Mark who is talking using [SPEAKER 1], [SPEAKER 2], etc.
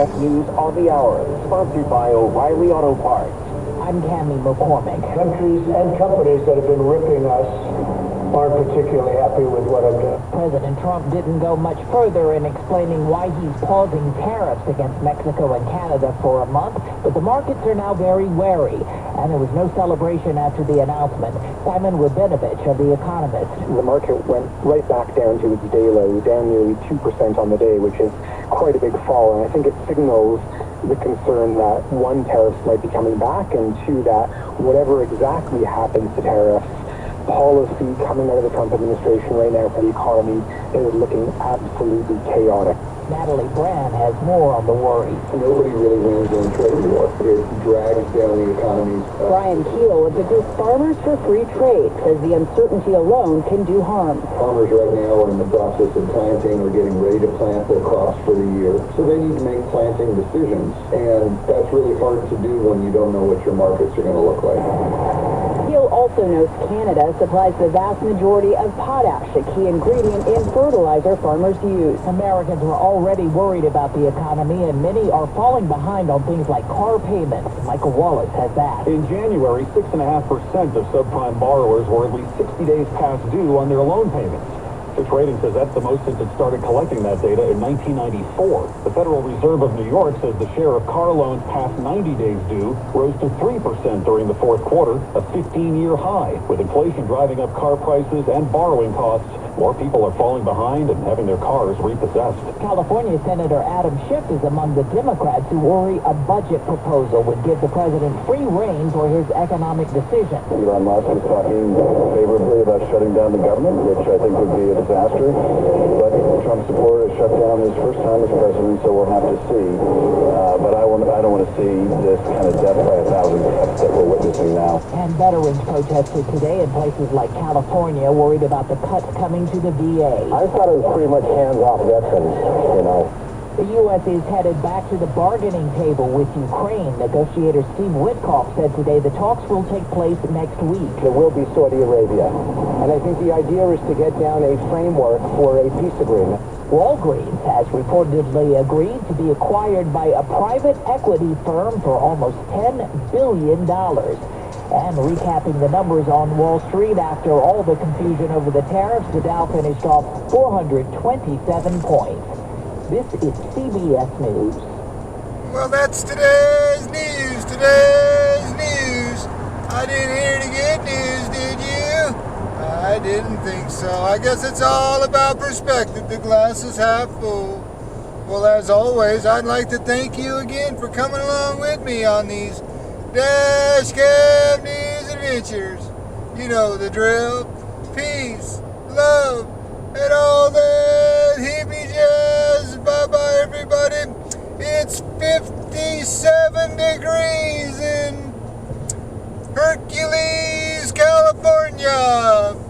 [SPEAKER 1] CBS News on the Hour, sponsored by O'Reilly Auto Parts.
[SPEAKER 2] I'm Cammie McCormick.
[SPEAKER 3] Countries and companies that have been ripping us aren't particularly happy with what I've done.
[SPEAKER 2] President Trump didn't go much further in explaining why he's pausing tariffs against Mexico and Canada for a month, but the markets are now very wary, and there was no celebration after the announcement. Simon Rabinovich of The Economist.
[SPEAKER 4] The market went right back down to its day low, down nearly 2% on the day, which is quite a big fall, and I think it signals the concern that, one, tariffs might be coming back, and two, that whatever exactly happens to tariffs, policy coming out of the Trump administration right now for the economy is looking absolutely chaotic.
[SPEAKER 2] Natalie Brand has more on the worry.
[SPEAKER 3] Nobody really wins on trade war. It drags down the economy.
[SPEAKER 5] Brian Keel of the group Farmers for Free Trade says the uncertainty alone can do harm.
[SPEAKER 3] Farmers right now are in the process of planting or getting ready to plant their crops for the year. So they need to make planting decisions. And that's really hard to do when you don't know what your markets are going to look like.
[SPEAKER 5] Keel also notes Canada supplies the vast majority of potash, a key ingredient in fertilizer farmers use.
[SPEAKER 2] Americans were already worried about the economy, and many are falling behind on things like car payments. Michael Wallace has that.
[SPEAKER 6] In January, 6.5% of subprime borrowers were at least 60 days past due on their loan payments. Fitch Ratings says that's the most since it started collecting that data in 1994. The Federal Reserve of New York says the share of car loans past 90 days due rose to 3% during the fourth quarter, a 15-year high. With inflation driving up car prices and borrowing costs, more people are falling behind and having their cars repossessed.
[SPEAKER 2] California Senator Adam Schiff is among the Democrats who worry a budget proposal would give the president free rein for his economic decisions.
[SPEAKER 4] Elon Musk is talking favorably about shutting down the government, which I think would be a disaster. But Trump supporters shut down his first time as president, so we'll have to see. But I don't want to see this kind of death by 1,000 cuts that we're witnessing now.
[SPEAKER 2] And veterans protested today in places like California, worried about the cuts coming to the VA.
[SPEAKER 4] I thought it was pretty much hands-off veterans, you know.
[SPEAKER 2] The U.S. is headed back to the bargaining table with Ukraine. Negotiator Steve Witkoff said today the talks will take place next week.
[SPEAKER 4] There will be Saudi Arabia. And I think the idea is to get down a framework for a peace agreement.
[SPEAKER 2] Walgreens has reportedly agreed to be acquired by a private equity firm for almost $10 billion. And recapping the numbers on Wall Street after all the confusion over the tariffs, the Dow finished off 427 points. This is CBS News.
[SPEAKER 7] Well, that's today's news. Today's news. I didn't hear the good news, did you? I didn't think so. I guess it's all about perspective. The glass is half full. Well, as always, I'd like to thank you again for coming along with me on these Dash Cab News adventures. You know the drill. Peace, love, and all that hippie jazz. Bye-bye, everybody. It's 57 degrees in Hercules, California.